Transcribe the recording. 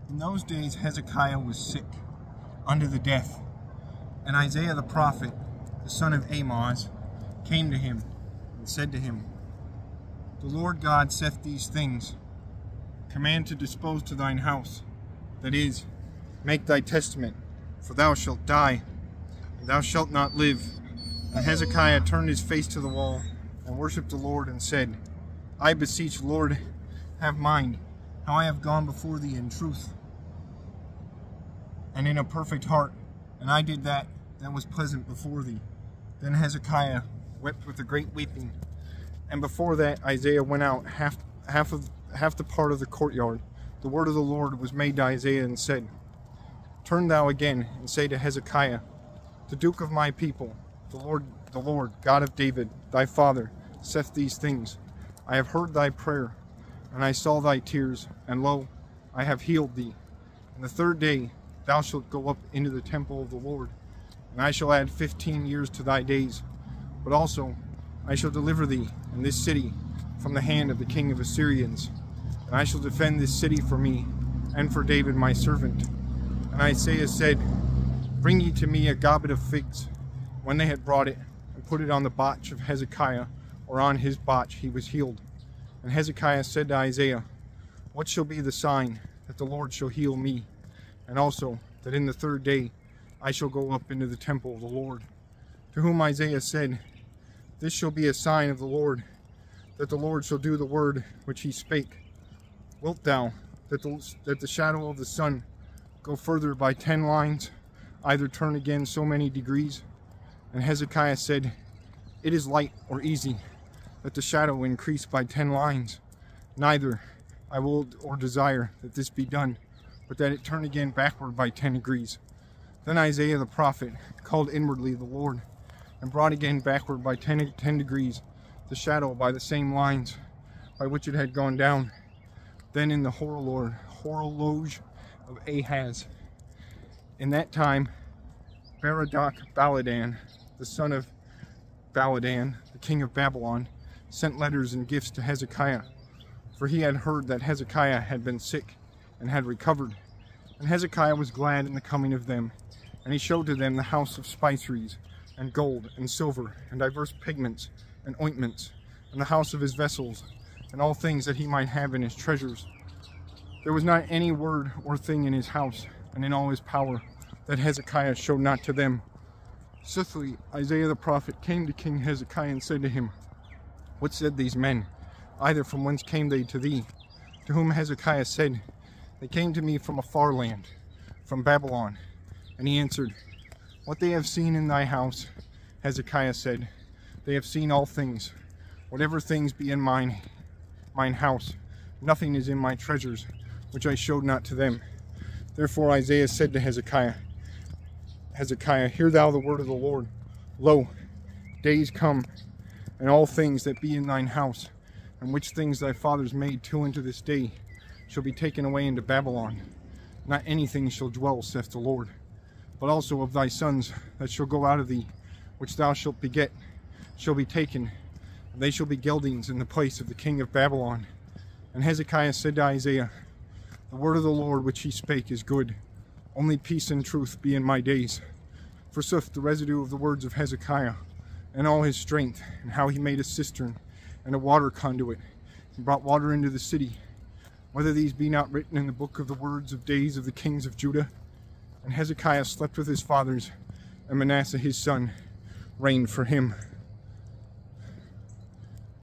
In those days Hezekiah was sick unto the death, and Isaiah the prophet, the son of Amoz, came to him and said to him, The Lord God saith these things, Command to dispose to thine house, that is, make thy testament, for thou shalt die, and thou shalt not live. And Hezekiah turned his face to the wall, and worshipped the Lord, and said, I beseech, Lord, have mind, how I have gone before thee in truth, and in a perfect heart, and I did that was pleasant before thee. Then Hezekiah wept with a great weeping. And before that Isaiah went out half the part of the courtyard. The word of the Lord was made to Isaiah, and said, Turn thou again, and say to Hezekiah, the Duke of my people, the Lord, God of David, thy father, saith these things. I have heard thy prayer, and I saw thy tears, and lo, I have healed thee. And the third day thou shalt go up into the temple of the Lord, and I shall add 15 years to thy days. But also I shall deliver thee and this city from the hand of the king of Assyrians, and I shall defend this city for me, and for David my servant. And Isaiah said, Bring ye to me a gobbet of figs. When they had brought it, and put it on the botch of Hezekiah, or on his botch, he was healed. And Hezekiah said to Isaiah, What shall be the sign that the Lord shall heal me, and also that in the third day I shall go up into the temple of the Lord? To whom Isaiah said, This shall be a sign of the Lord, that the Lord shall do the word which he spake. Wilt thou that the shadow of the sun go further by 10 lines, either turn again so many degrees? And Hezekiah said, It is light or easy that the shadow increase by 10 lines. Neither I will or desire that this be done, but that it turn again backward by 10 degrees. Then Isaiah the prophet called inwardly the Lord, and brought again backward by 10 degrees the shadow by the same lines by which it had gone down. Then in the horologe of Ahaz, in that time Berodach Baladan, the son of Baladan, the king of Babylon, sent letters and gifts to Hezekiah, for he had heard that Hezekiah had been sick and had recovered. And Hezekiah was glad in the coming of them, and he showed to them the house of spiceries, and gold, and silver, and diverse pigments, and ointments, and the house of his vessels, and all things that he might have in his treasures. There was not any word or thing in his house, and in all his power, that Hezekiah showed not to them. Sithly Isaiah the prophet came to King Hezekiah, and said to him, What said these men? Either from whence came they to thee? To whom Hezekiah said, They came to me from a far land, from Babylon. And he answered, What they have seen in thy house, Hezekiah said, They have seen all things. Whatever things be in mine house, nothing is in my treasures, which I showed not to them. Therefore Isaiah said to Hezekiah, Hear thou the word of the Lord. Lo, days come, and all things that be in thine house, and which things thy fathers made till unto this day, shall be taken away into Babylon. Not anything shall dwell, saith the Lord. But also of thy sons that shall go out of thee, which thou shalt beget, shall be taken, and they shall be geldings in the place of the king of Babylon. And Hezekiah said to Isaiah, The word of the Lord which he spake is good. Only peace and truth be in my days. Forsooth the residue of the words of Hezekiah, and all his strength, and how he made a cistern and a water conduit, and brought water into the city, whether these be not written in the book of the words of days of the kings of Judah. And Hezekiah slept with his fathers, and Manasseh his son reigned for him.